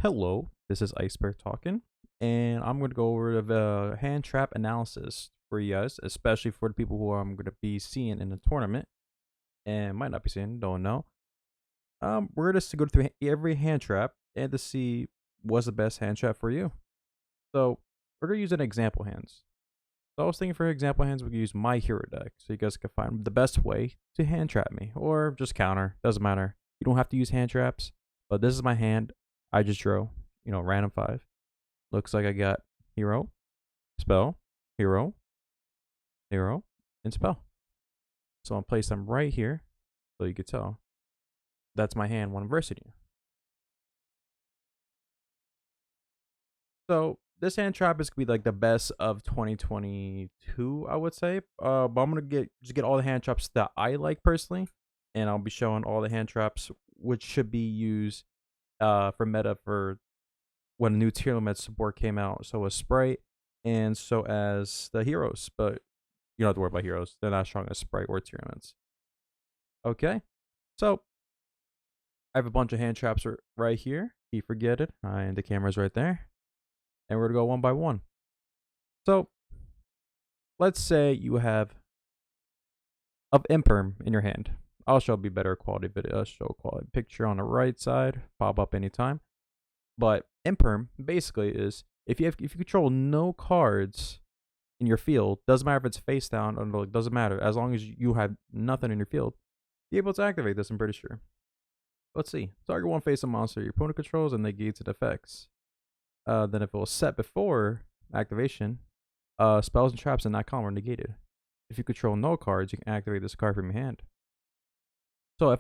Hello, this is Iceberg talking, and I'm going to go over the hand trap analysis for you guys, especially for the people who I'm going to be seeing in the tournament and might not be seeing, don't know. We're just to go through every hand trap and to see what's the best hand trap for you. So we're going to use an example hands. So I was thinking for example hands, we could use my hero deck, so you guys can find the best way to hand trap me or just counter. Doesn't matter. You don't have to use hand traps, but this is my hand. I just drew, random 5. Looks like I got hero, spell, hero, hero, and spell. So I'll place them right here so you could tell. That's my hand when I'm versing you. So this hand trap is gonna be like the best of 2022, I would say. But I'm gonna get all the hand traps that I like personally, and I'll be showing all the hand traps which should be used for meta for when new tier limit support came out. So as Sprite and so as the heroes, but you don't have to worry about heroes. They're not strong as Sprite or tier limits. Okay, so I have a bunch of hand traps right here. You forget it, and the camera's right there, and we're gonna go one by one. So let's say you have of imperm in your hand. I'll show be better quality video. Show quality picture on the right side. Pop up anytime. But imperm basically is if you control no cards in your field, doesn't matter if it's face down or doesn't matter, as long as you have nothing in your field, you're able to activate this, I'm pretty sure. Let's see. Target one face a monster your opponent controls and negates its effects. Then if it was set before activation, spells and traps in that column are negated. If you control no cards, you can activate this card from your hand. So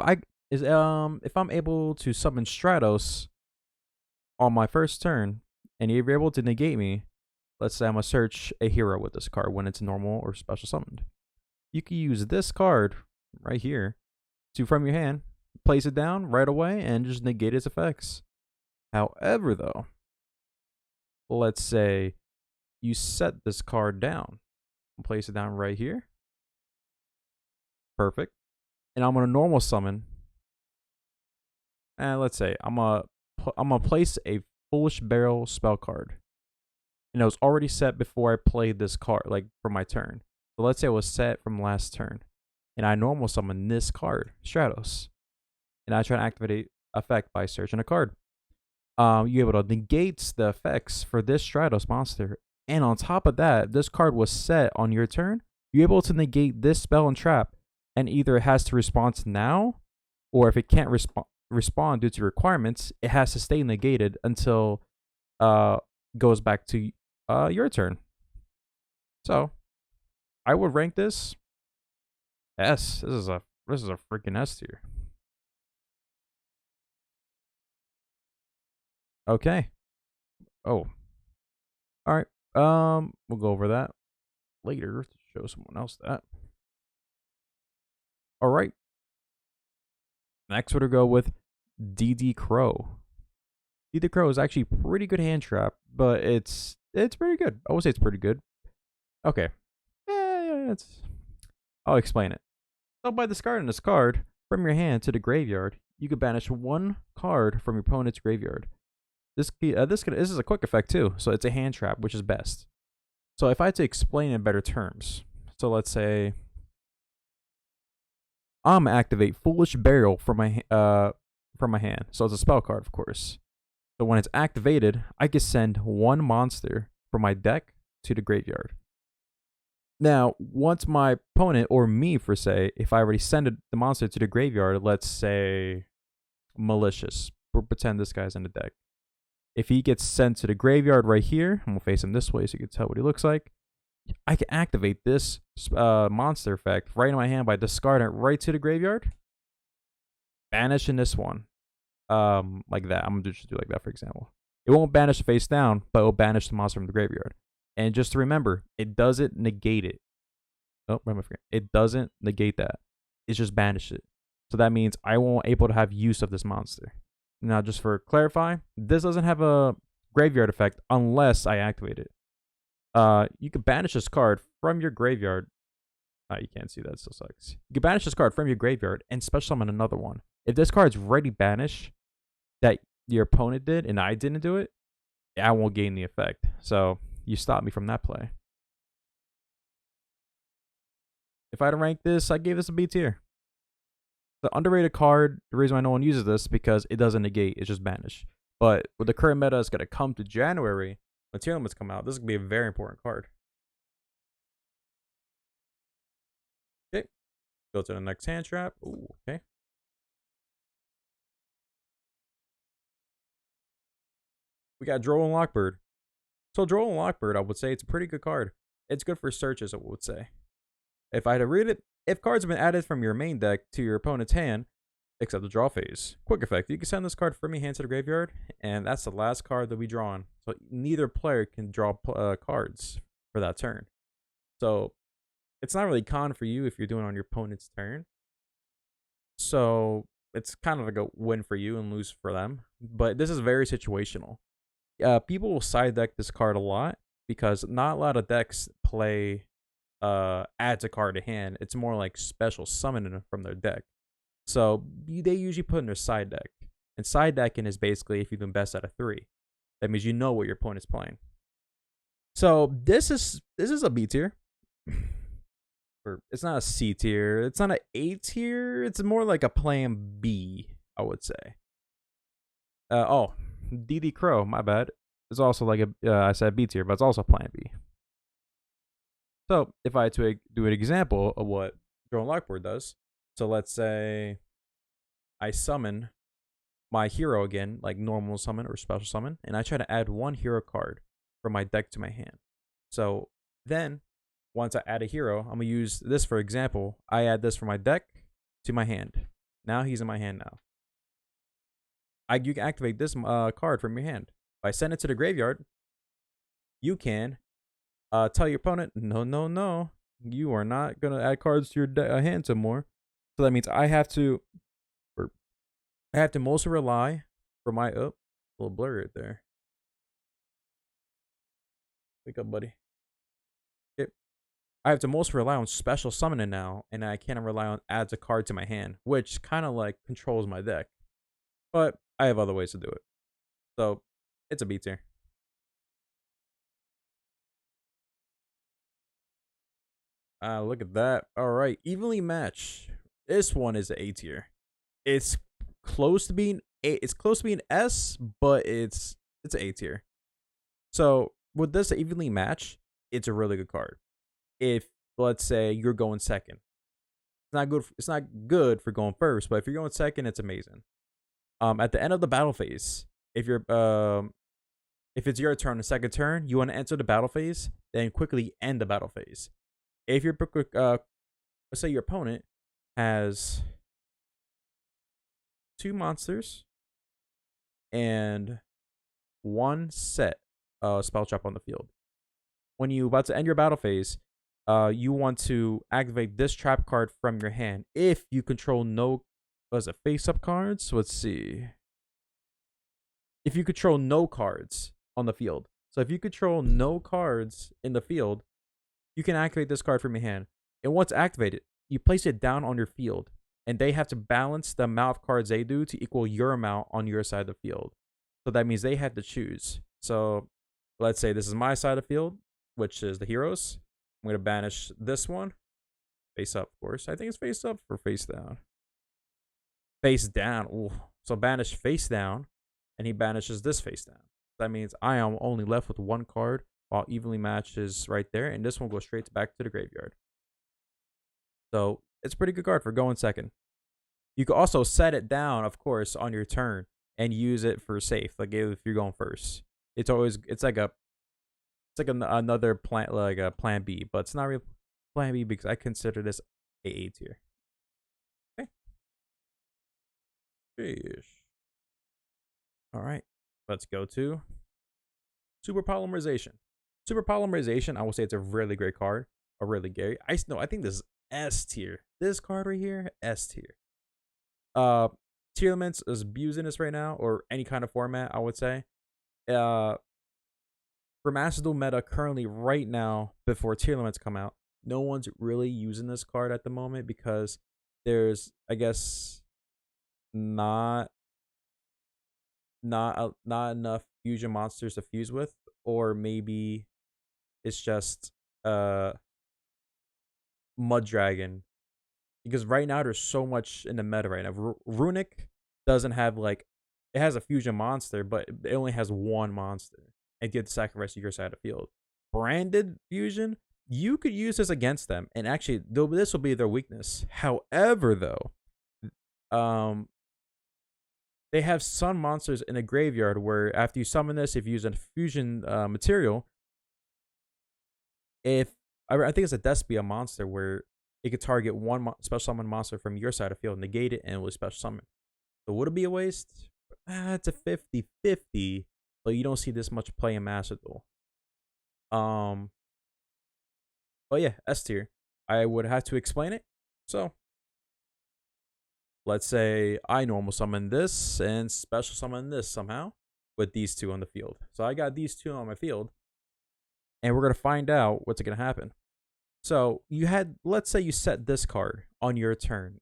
if I'm able to summon Stratos on my first turn, and you're able to negate me, let's say I'm going to search a hero with this card when it's normal or special summoned. You can use this card right here to, from your hand, place it down right away and just negate its effects. However, though, let's say you set this card down and place it down right here. Perfect. And I'm going to normal summon. And let's say I'm going to place a Foolish Barrel spell card. And it was already set before I played this card, like for my turn. So let's say it was set from last turn. And I normal summon this card, Stratos. And I try to activate effect by searching a card. You're able to negate the effects for this Stratos monster. And on top of that, this card was set on your turn. You're able to negate this spell and trap. And either it has to respond now, or if it can't respond due to requirements, it has to stay negated until goes back to your turn. So I would rank this S. This is a freaking S tier. Okay. Oh. Alright. We'll go over that later to show someone else that. Alright. Next we're gonna go with DD Crow. DD Crow is actually pretty good hand trap, but it's pretty good. I would say it's pretty good. Okay. I'll explain it. So by discarding this card from your hand to the graveyard, you can banish one card from your opponent's graveyard. This is a quick effect too, so it's a hand trap, which is best. So if I had to explain in better terms, so let's say I'm gonna activate Foolish Barrel from my hand. So it's a spell card, of course. So when it's activated, I can send one monster from my deck to the graveyard. Now, once my opponent or me, for say, if I already send the monster to the graveyard, let's say Malicious, we'll pretend this guy's in the deck. If he gets sent to the graveyard right here, I'm gonna face him this way so you can tell what he looks like. I can activate this monster effect right in my hand by discarding it right to the graveyard, banishing this one, like that. I'm gonna just do like that, for example. It won't banish face down, but it will banish the monster from the graveyard. And just to remember, it doesn't negate it. Oh, it doesn't negate that. It's just banish it. So that means I won't able to have use of this monster. Now, just for clarify, this doesn't have a graveyard effect unless I activate it. You can banish this card from your graveyard. You can't see that, it still sucks. You can banish this card from your graveyard and special summon another one. If this card's already banished, that your opponent did and I didn't do it, I won't gain the effect. So you stop me from that play. If I had to rank this, I gave this a B tier. The underrated card, the reason why no one uses this is because it doesn't negate, it's just banish. But with the current meta is going to come to January, when Tear Limits come out, this is going to be a very important card. Okay, go to the next hand trap. Ooh, okay. We got Droll and Lockbird. So Droll and Lockbird, I would say it's a pretty good card. It's good for searches, I would say. If I had to read it, if cards have been added from your main deck to your opponent's hand, except the draw phase. Quick effect, you can send this card from your hand to the graveyard, and that's the last card that we draw on. So neither player can draw cards for that turn. So it's not really con for you if you're doing it on your opponent's turn. So it's kind of like a win for you and lose for them. But this is very situational. People will side deck this card a lot because not a lot of decks play adds a card to hand. It's more like special summoning from their deck. So they usually put in their side deck. And side decking is basically if you do best out of 3. That means you know what your opponent's playing. So this is a B tier. Or it's not a C tier. It's not an A tier. It's more like a plan B, I would say. Oh, DD Crow, my bad. It's also like a I said B tier, but it's also plan B. So if I had to do an example of what Drone Lockboard does, so let's say I summon my hero again, like normal summon or special summon, and I try to add one hero card from my deck to my hand. So then, once I add a hero, I'm going to use this for example. I add this from my deck to my hand. Now he's in my hand now. You can activate this card from your hand. If I send it to the graveyard, you can tell your opponent, no, you are not going to add cards to your hand anymore. So that means I have to mostly rely for my, a little blur right there. Wake up, buddy. Okay. I have to mostly rely on special summoning now, and I can't rely on adds a card to my hand, which kind of like controls my deck. But I have other ways to do it. So it's a B tier. Look at that. All right, evenly matched. This one is an A tier. It's close to being A. It's close to being S, but it's an A tier. So with this evenly matched, it's a really good card. If let's say you're going second, it's not good. It's not good for going first, but if you're going second, it's amazing. At the end of the battle phase, if it's your turn, the second turn, you want to enter the battle phase, then quickly end the battle phase. If you're let's say your opponent has 2 monsters and 1 set spell trap on the field. When you're about to end your battle phase, you want to activate this trap card from your hand if you control no face-up cards. Let's see. If you control no cards on the field. So if you control no cards in the field, you can activate this card from your hand. And once activated, you place it down on your field. And they have to balance the amount of cards they do to equal your amount on your side of the field. So that means they have to choose. So let's say this is my side of the field, which is the heroes. I'm going to banish this one. Face up, of course. I think it's face up or face down. Face down. Ooh. So banish face down. And he banishes this face down. That means I am only left with 1 card while evenly matched is right there. And this one goes straight back to the graveyard. So it's a pretty good card for going second. You can also set it down, of course, on your turn and use it for safe. Like if you're going first, it's like another plan, like a plan B, but it's not really plan B because I consider this A tier. Okay. Sheesh. All right, let's go to Super Polymerization. Super Polymerization, I will say it's a really great card. I think this is S tier. This card right here, S tier. Tear Laments is abusing this right now, or any kind of format, I would say. For Master Duel meta currently right now, before Tear Laments come out, no one's really using this card at the moment because there's, I guess, not not enough fusion monsters to fuse with, or maybe it's just Mud Dragon, because right now there's so much in the meta right now. Runic doesn't have like, it has a fusion monster, but it only has one monster, and you have to sacrifice your side of the field. Branded fusion, you could use this against them, and actually this will be their weakness. However, though, um, they have sun monsters in a graveyard where after you summon this, if you use a fusion material, if I think it's a Despia monster where it could target one special summon monster from your side of the field, negate it, and it will special summon. So would it be a waste? It's a 50-50, but you don't see this much play in Master Duel. But yeah, S tier. I would have to explain it. So let's say I normal summon this and special summon this somehow with these two on the field. So I got these two on my field, and we're gonna find out what's gonna happen. So you had, let's say you set this card on your turn,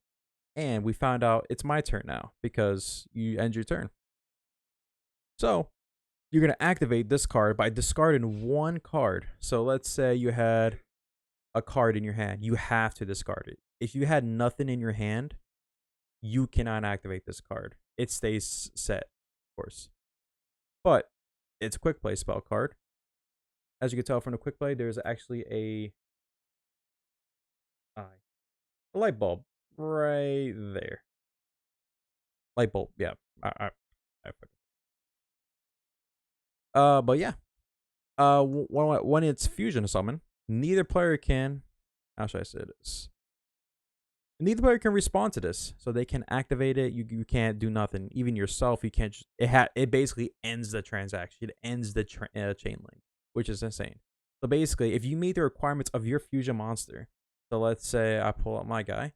and we found out it's my turn now because you end your turn. So you're going to activate this card by discarding one card. So let's say you had a card in your hand. You have to discard it. If you had nothing in your hand, you cannot activate this card. It stays set, of course. But it's a quick play spell card. As you can tell from the quick play, there's actually a light bulb right there. Light bulb, yeah. But yeah. When it's fusion summon, neither player can. How should I say this? Neither player can respond to this, so they can activate it. You can't do nothing. Even yourself, you can't. It basically ends the transaction. It ends the chain link, which is insane. So basically, if you meet the requirements of your fusion monster, so let's say I pull up my guy,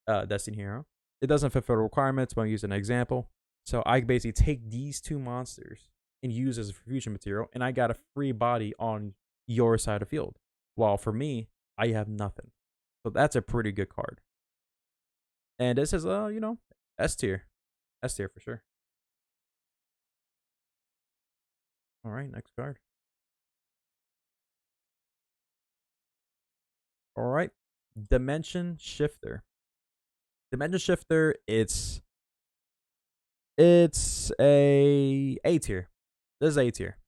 Destiny Hero. It doesn't fulfill the requirements, but I'm using an example. So I basically take these two monsters and use as a fusion material, and I got a free body on your side of the field. While for me, I have nothing. So that's a pretty good card. And this is S tier. S tier for sure. All right, next card. All right, Dimension Shifter. Dimension Shifter, it's A tier. This is A tier.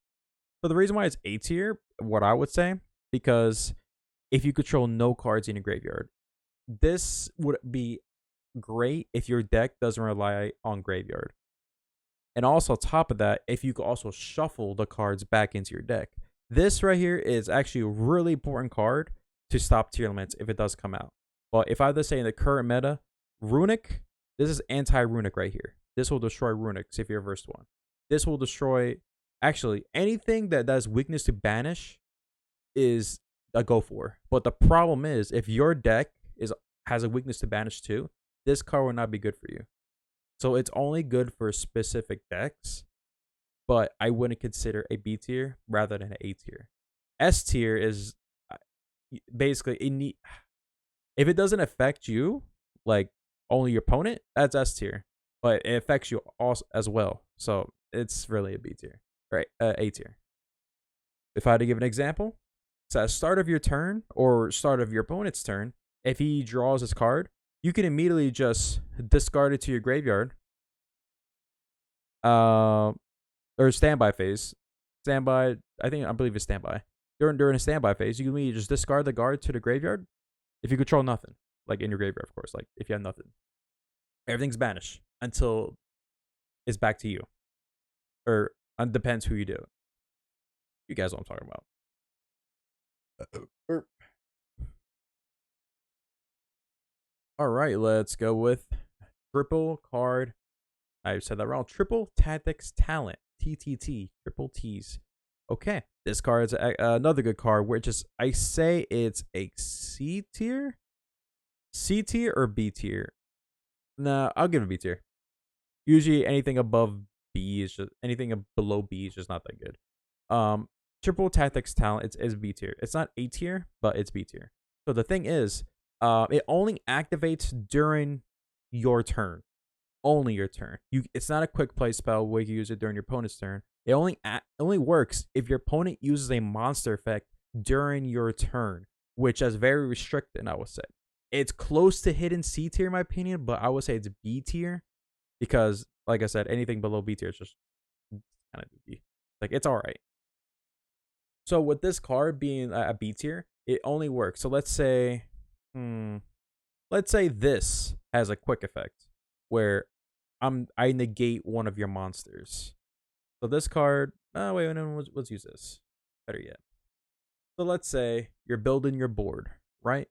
So the reason why it's A tier, what I would say, because if you control no cards in your graveyard, this would be great if your deck doesn't rely on graveyard. And also, top of that, if you could also shuffle the cards back into your deck. This right here is actually a really important card to stop Tearlaments if it does come out. But if I have to say in the current meta, Runic, this is anti-Runic right here. This will destroy Runics if you're versed one. This will destroy, actually, anything that does weakness to banish is a go for. But the problem is, if your deck has a weakness to banish too, this card will not be good for you. So it's only good for specific decks, but I wouldn't consider a B tier rather than an A tier. S tier is basically if it doesn't affect you, like only your opponent, that's S tier. But it affects you also as well. So it's really a B tier, right? A tier. If I had to give an example, so at the start of your turn or start of your opponent's turn, if he draws his card, you can immediately just discard it to your graveyard. Or standby phase. Standby, I believe it's standby. During a standby phase, you can immediately just discard the guard to the graveyard if you control nothing. Like in your graveyard, of course. Like if you have nothing. Everything's banished until it's back to you. Or depends who you do. You guys know what I'm talking about. All right, let's go with triple card. I said that wrong. Triple Tactics Talent. TTT. Triple T's. Okay. This card is another good card, which is, I say it's a C tier? C tier or B tier? Nah, I'll give it a B tier. Usually anything above B is just, anything below B is just not that good. Triple Tactics Talent is B tier. It's not A tier, but it's B tier. So the thing is, it only activates during your turn. only your turn. It's not a quick play spell where you can use it during your opponent's turn. It only works if your opponent uses a monster effect during your turn, which is very restricted, I would say. It's close to hidden C tier in my opinion, but I would say it's B tier because, like I said, anything below B tier is just kind of B. Like, it's all right. So with this card being a B tier, it only works. So let's say this has a quick effect where I negate one of your monsters. So this card, wait, no, let's use this. Better yet. So let's say you're building your board, right?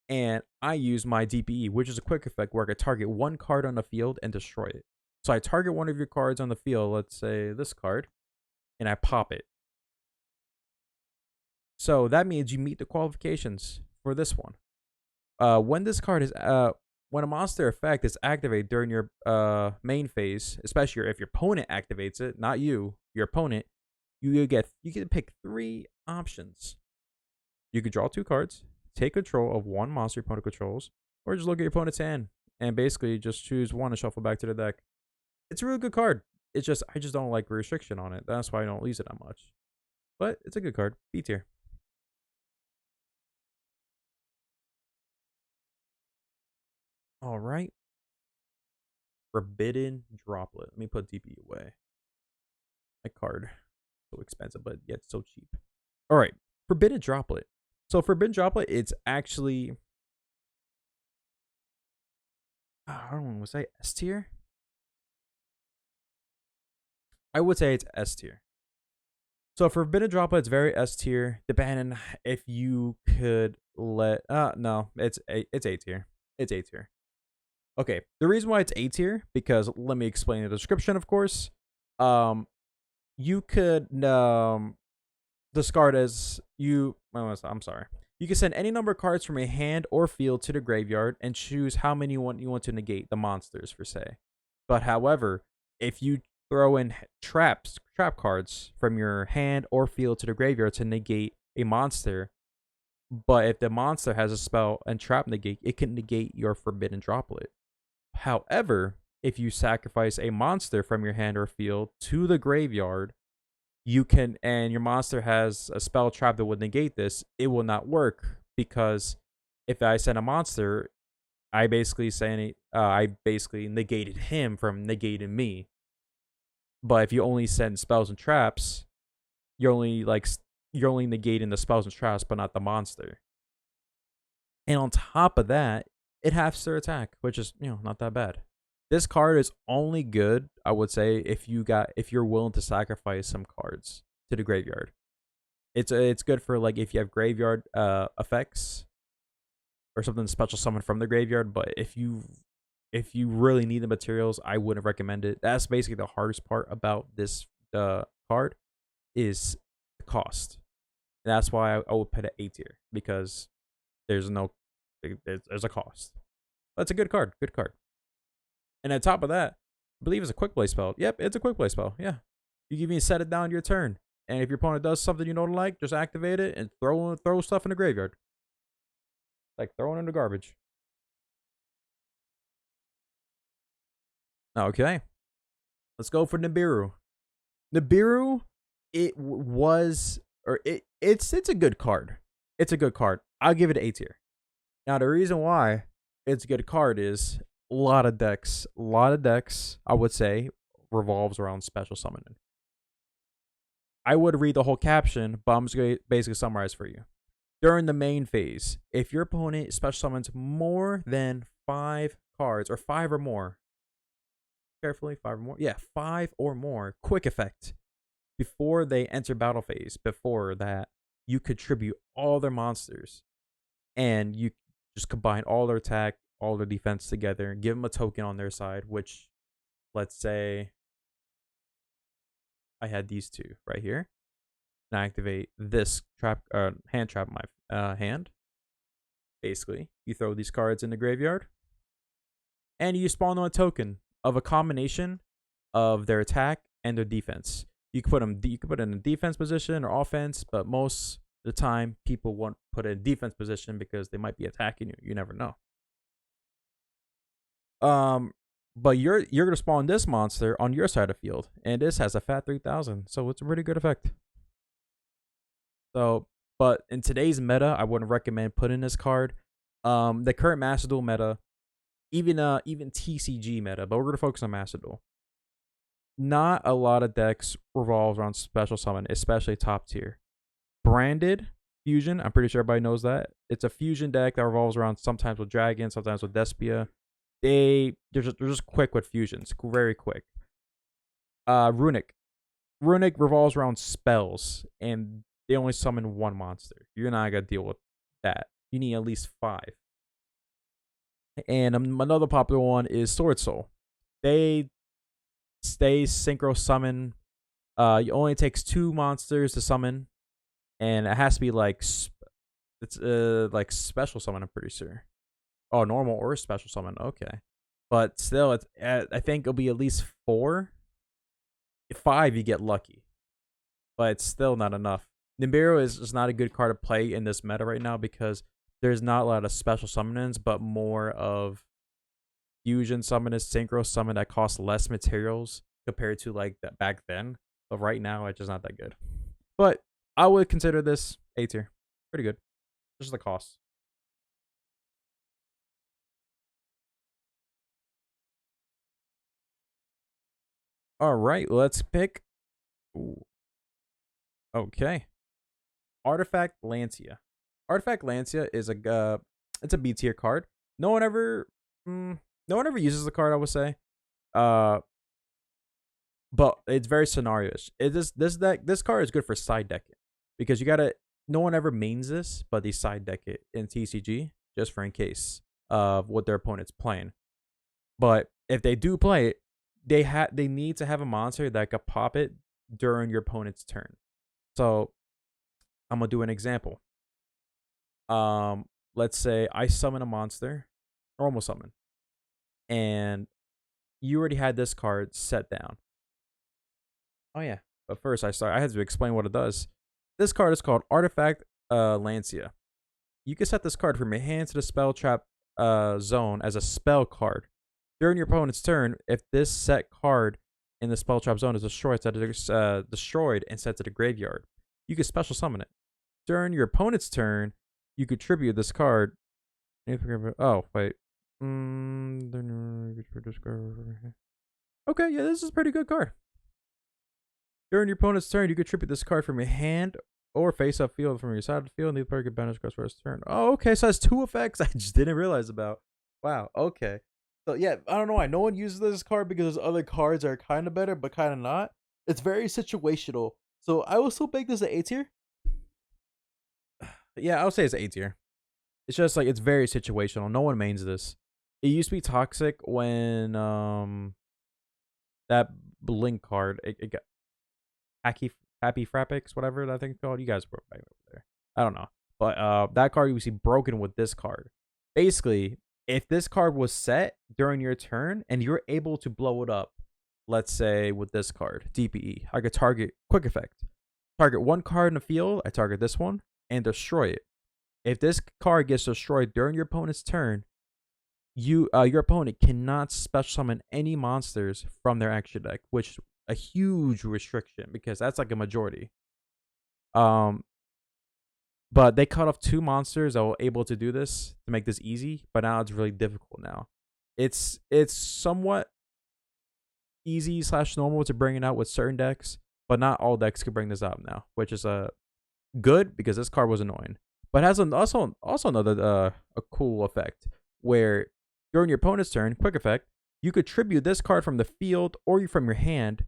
And I use my DPE, which is a quick effect where I can target one card on the field and destroy it. So I target one of your cards on the field, let's say this card, and I pop it. So that means you meet the qualifications for this one. When this card is when a monster effect is activated during your main phase, especially if your opponent activates it, not you, your opponent, you can pick 3 options. You could draw 2 cards, take control of one monster your opponent controls, or just look at your opponent's hand and basically just choose one and shuffle back to the deck. It's a really good card. It's just I just don't like restriction on it. That's why I don't use it that much. But it's a good card. B tier. All right. Forbidden Droplet. Let me put DP away. My card. So expensive, but yet so cheap. All right. Forbidden Droplet. So Forbidden Droplet, it's actually, I don't want to say S tier. I would say it's S tier. So Forbidden Droplet, it's very S tier. Depending if you could let, no, it's A tier. It's A tier. Okay, the reason why it's A tier, because let me explain the description, of course. You could discard as I'm sorry. You can send any number of cards from a hand or field to the graveyard and choose how many you want to negate the monsters, per se. But however, if you throw in trap cards from your hand or field to the graveyard to negate a monster, but if the monster has a spell and trap negate, it can negate your Forbidden Droplet. However, if you sacrifice a monster from your hand or field to the graveyard, you can, and your monster has a spell trap that would negate this, it will not work, because if I send a monster, I basically negated him from negating me. But if you only send spells and traps, you're only negating the spells and traps, but not the monster. And on top of that, it has their attack, which is, not that bad. This card is only good, I would say, if you're willing to sacrifice some cards to the graveyard. It's good for, like, if you have graveyard effects or something special summon from the graveyard, but if you really need the materials, I wouldn't recommend it. That's basically the hardest part about this card, is the cost. And that's why I would put it A tier, because there's a cost. But it's a good card. Good card. And on top of that, I believe it's a quick play spell. Yep, it's a quick play spell. Yeah. You can even set it down your turn. And if your opponent does something you don't like, just activate it and throw stuff in the graveyard. Like throwing in the garbage. Okay. Let's go for Nibiru. Nibiru, it's a good card. It's a good card. I'll give it an A tier. Now, the reason why it's a good card is a lot of decks, I would say, revolves around special summoning. I would read the whole caption, but I'm just going to basically summarize for you. During the main phase, if your opponent special summons more than 5 cards, or 5 or more, carefully, 5 or more, yeah, 5 or more, quick effect, before they enter battle phase, before that, you contribute all their monsters, and you just combine all their attack, all their defense together, give them a token on their side, which, let's say, I had these 2 right here, and I activate this hand trap in my hand. Basically, you throw these cards in the graveyard, and you spawn on a token of a combination of their attack and their defense. You can put it in a defense position or offense, but most of the time, people won't put it in defense position because they might be attacking you. You never know. But you're gonna spawn this monster on your side of the field, and this has a fat 3,000, so it's a pretty good effect. So, but in today's meta, I wouldn't recommend putting this card. The current Master Duel meta, even TCG meta, but we're gonna focus on Master Duel. Not a lot of decks revolves around special summon, especially top tier. Branded fusion, I'm pretty sure everybody knows that. It's a fusion deck that revolves around sometimes with Dragon, sometimes with Despia. They're just quick with fusions, very quick. Runic revolves around spells, and they only summon one monster. You're not gonna deal with that. You need at least 5. And another popular one is Sword Soul. They synchro summon. It only takes 2 monsters to summon, and it has to be like it's like special summon. I'm pretty sure. Oh, normal or special summon. Okay, but still, it's I think it'll be at least 4. 5, you get lucky, but it's still not enough. Nibiru is not a good card to play in this meta right now because there's not a lot of special summons, but more of fusion summon, synchro summon that costs less materials compared to like that back then. But right now, it's just not that good. But I would consider this A tier, pretty good. Just the cost. All right, let's pick. Ooh. Okay. Artifact Lancia. Artifact Lancia is it's a B tier card. No one ever uses the card, I would say. But it's very scenario-ish. This card is good for side decking because no one ever mains this, but they side deck it in TCG just for in case of what their opponent's playing. But if they do play it, they need to have a monster that could pop it during your opponent's turn. So I'm gonna do an example. Let's say I summon a monster, normal summon, and you already had this card set down. Oh yeah, but first I had to explain what it does. This card is called Artifact Lancia. You can set this card from your hand to the spell trap zone as a spell card. During your opponent's turn, if this set card in the spell trap zone is destroyed, destroyed and sent to the graveyard, you can special summon it. During your opponent's turn, you could tribute this card. Oh, wait. Okay, yeah, this is a pretty good card. During your opponent's turn, you could tribute this card from your hand or face up field from your side of the field, and the player could banish cards for his turn. Oh, okay, so it has 2 effects I just didn't realize about. Wow, okay. So yeah, I don't know why no one uses this card because other cards are kind of better, but kind of not. It's very situational. So I will still make this an A tier. Yeah, I would say it's A tier. It's just like it's very situational. No one mains this. It used to be toxic when that Blink card it got Happy Frappix, whatever that thing's called. You guys were right over there. I don't know. But that card you see broken with this card. Basically, if this card was set during your turn and you're able to blow it up, let's say with this card, DPE, I could target quick effect. Target one card in the field, I target this one, and destroy it. If this card gets destroyed during your opponent's turn, your opponent cannot special summon any monsters from their action deck, which is a huge restriction because that's like a majority. But they cut off 2 monsters that were able to do this to make this easy, but now it's really difficult now. It's somewhat easy / normal to bring it out with certain decks, but not all decks can bring this out now, which is good because this card was annoying. But it has also another a cool effect where during your opponent's turn, quick effect, you could tribute this card from the field or from your hand,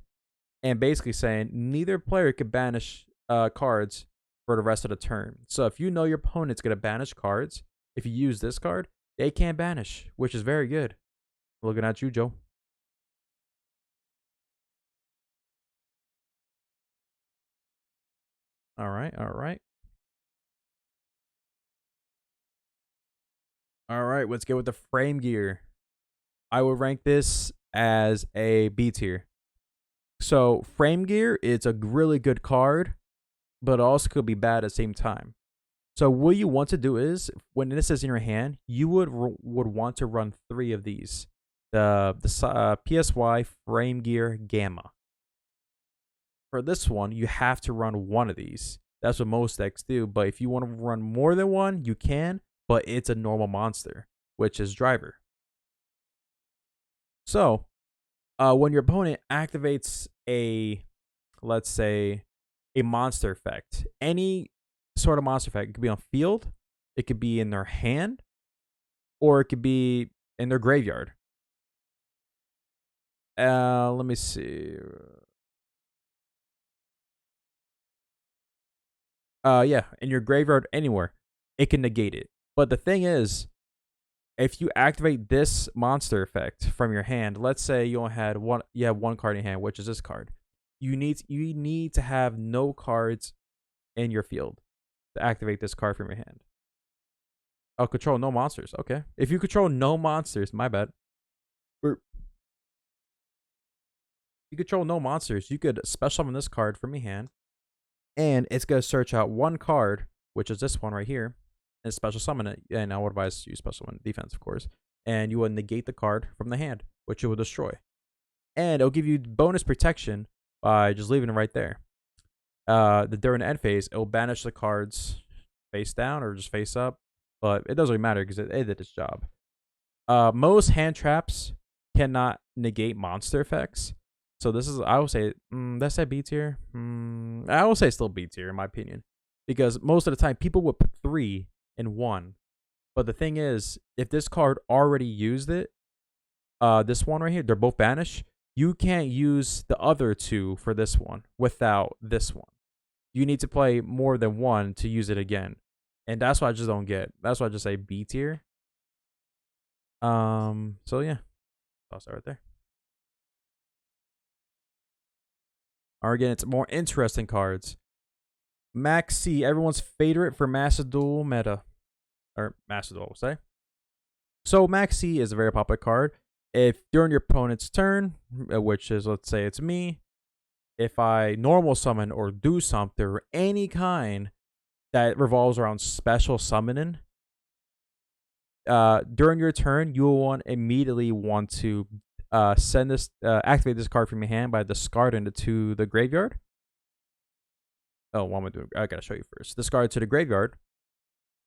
and basically saying neither player could banish cards for the rest of the turn. So if you know your opponent's gonna banish cards, if you use this card, they can't banish, which is very good. Looking at you, Joe. All right, all right. All right, let's get with the frame gear. I would rank this as a B tier. So frame gear, it's a really good card, but also could be bad at the same time. So what you want to do is when this is in your hand, you would want to run 3 of these. the PSY Frame Gear Gamma. For this one, you have to run one of these. That's what most decks do. But if you want to run more than one, you can. But it's a normal monster, which is Driver. So, when your opponent activates let's say, a monster effect, any sort of monster effect, it could be on field, it could be in their hand, or it could be in their graveyard. Let me see. Yeah, in your graveyard, anywhere, it can negate it. But the thing is, if you activate this monster effect from your hand, let's say you have one card in your hand, which is this card. You need to have no cards in your field to activate this card from your hand. Oh, control no monsters. Okay. If you control no monsters, my bad. Or you control no monsters, you could special summon this card from your hand, and it's gonna search out one card, which is this one right here, and special summon it. And I would advise you special summon defense, of course. And you will negate the card from the hand, which it will destroy. And it'll give you bonus protection by just leaving it right there. During the end phase, it'll banish the cards face down or just face up, but it doesn't really matter because it did its job. Most hand traps cannot negate monster effects. So this is, I would say, that's that B tier. I will say still B tier in my opinion, because most of the time people would put 3 in 1. But the thing is, if this card already used it, this one right here, they're both banished. You can't use the other 2 for this one without this one. You need to play more than 1 to use it again. And that's what I just don't get. That's why I just say B tier. So yeah. I'll start right there. Alright, again, it's more interesting cards. Maxx C, everyone's favorite for Master Duel meta. Or Master Duel, we'll say. So Maxx C is a very popular card. If during your opponent's turn, which is, let's say it's me, if I normal summon or do something or any kind that revolves around special summoning, during your turn, you will immediately want to activate this card from your hand by discarding it to the graveyard. Oh, what am I doing? I gotta show you first. Discard it to the graveyard.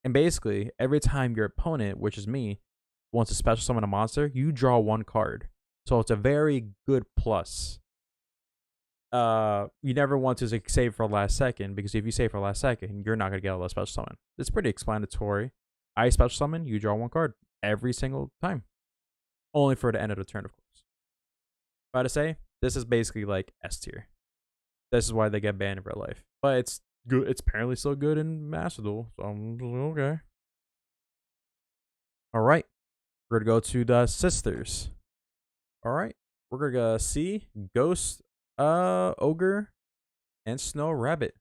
And basically, every time your opponent, which is me, wants to special summon a monster, you draw 1 card. So it's a very good plus. You never want to save for the last second, because if you save for the last second, you're not going to get a special summon. It's pretty explanatory. I special summon, you draw 1 card every single time. Only for the end of the turn, of course. But to say, this is basically like S tier. This is why they get banned in real life. But it's good. It's apparently still good in Master Duel, so I'm okay. Alright. We're going to go to the sisters. Alright. We're going to see Ghost, Ogre, and Snow Rabbit.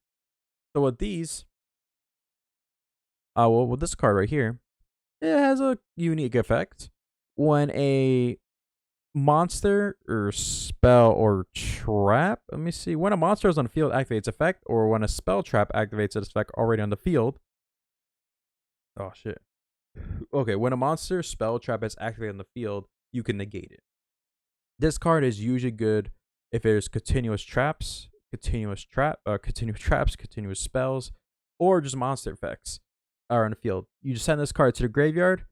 So with these, well, with this card right here, it has a unique effect. When a monster or spell or trap, let me see. When a monster is on the field, activates effect, or when a spell trap activates its effect already on the field. Oh shit. Okay, when a monster spell trap is activated on the field, you can negate it. This card is usually good if there's continuous traps, continuous spells, or just monster effects are on the field. You just send this card to the graveyard,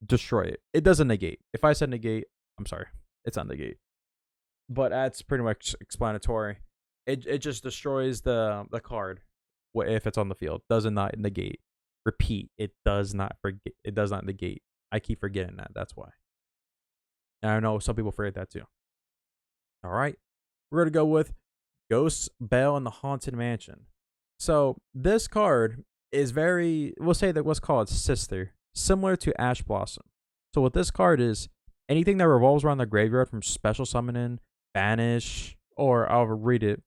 destroy it. It doesn't negate. If I said negate, I'm sorry, it's not negate. But that's pretty much explanatory. It just destroys the card if it's on the field. Does not negate. Repeat, it does not negate. I keep forgetting that. That's why. And I know some people forget that too. All right. We're going to go with Ghost Belle in the Haunted Mansion. So this card is we'll say that what's called sister, similar to Ash Blossom. So what this card is, anything that revolves around the graveyard from special summoning, banish, or I'll read it,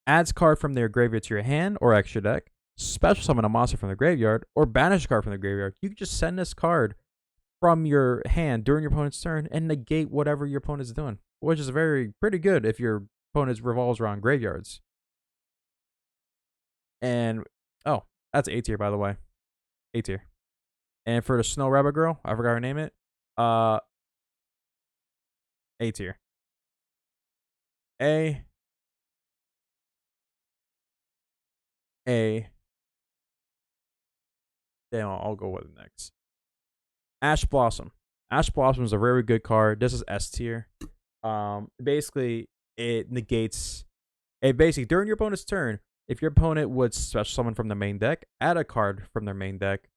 adds card from their graveyard to your hand or extra deck, special summon a monster from the graveyard, or banish a card from the graveyard. You can just send this card from your hand during your opponent's turn and negate whatever your opponent is doing, which is pretty good if your opponent revolves around graveyards. And, oh, that's A tier, by the way. A tier. And for the Snow Rabbit girl, I forgot her name. A tier. A. Then I'll go with the next. Ash Blossom. Ash Blossom is a very good card. This is S tier. Basically, it negates. It basically during your opponent's turn, if your opponent would special summon from the main deck, add a card from their main deck,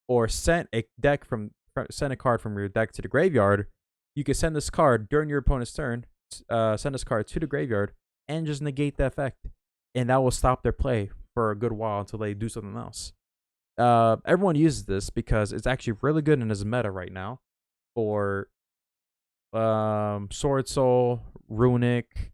or send a card from your deck to the graveyard, you can send this card during your opponent's turn. Send this card to the graveyard and just negate the effect, and that will stop their play for a good while until they do something else. Everyone uses this because it's actually really good in his meta right now for Sword Soul, Runic,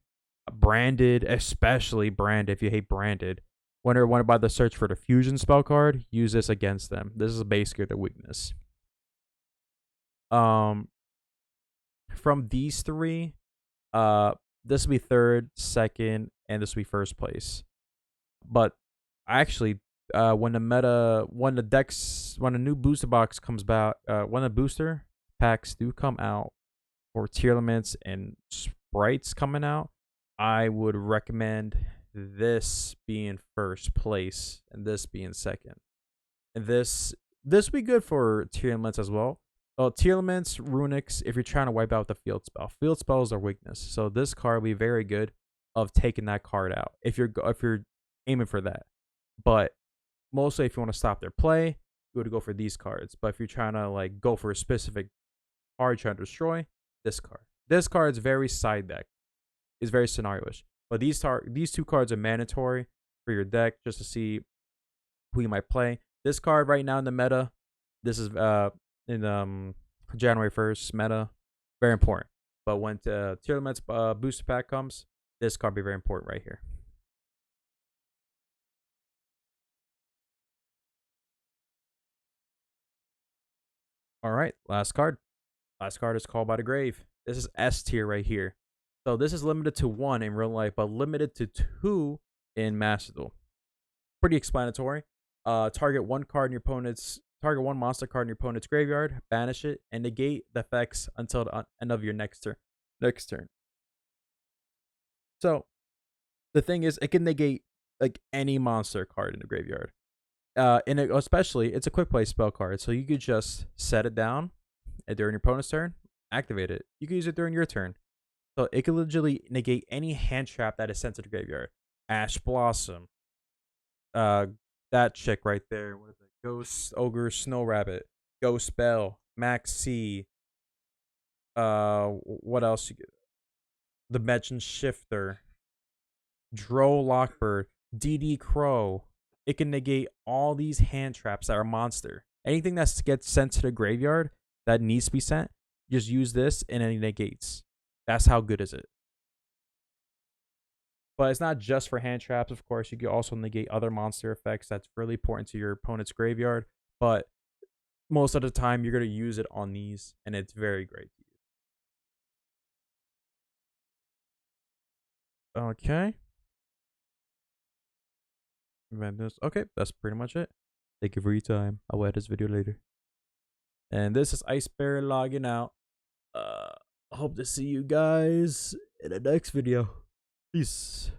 Branded, especially Branded. If you hate Branded, whenever want to buy the search for the fusion spell card, use this against them. This is basically the weakness. From these three, this will be third, second, and this will be first place. But actually, when the new booster box comes out, when the booster packs do come out for Tearlaments and sprites coming out, I would recommend this being first place and this being second. And this will be good for Tearlaments as well. Tearlaments, Runics, if you're trying to wipe out the field spell. Field spells are weakness. So this card will be very good of taking that card out if you're aiming for that. But mostly if you want to stop their play, you would go for these cards. But if you're trying to like go for a specific card trying to destroy, this card. This card is very side deck. It's very scenario-ish. But these two cards are mandatory for your deck just to see who you might play. This card right now in the meta, this is in January 1st meta, very important. But when the Tearlaments booster pack comes, this card will be very important right here. All right, last card. Last card is Called by the Grave. This is S tier right here. So this is limited to 1 in real life, but limited to 2 in Master Duel. Pretty explanatory. Target one monster card in your opponent's graveyard, banish it, and negate the effects until the end of your next turn. So the thing is, it can negate like any monster card in the graveyard. Especially it's a quick play spell card, so you could just set it down during your opponent's turn, activate it. You can use it during your turn. So it can legitimately negate any hand trap that is sent to the graveyard. Ash Blossom. That chick right there. What is it? Ghost Ogre Snow Rabbit. Ghost Bell. Max C. What else you get? The Dimension Shifter. Droll Lockbird. DD Crow. It can negate all these hand traps that are monster. Anything that gets sent to the graveyard that needs to be sent, just use this and it negates. That's how good is it. But it's not just for hand traps, of course. You can also negate other monster effects that's really important to your opponent's graveyard. But most of the time, you're going to use it on these, and it's very great to use. Okay. Okay, that's pretty much it. Thank you for your time. I'll edit this video later. And this is Ice Bear logging out. Hope to see you guys in the next video. Peace.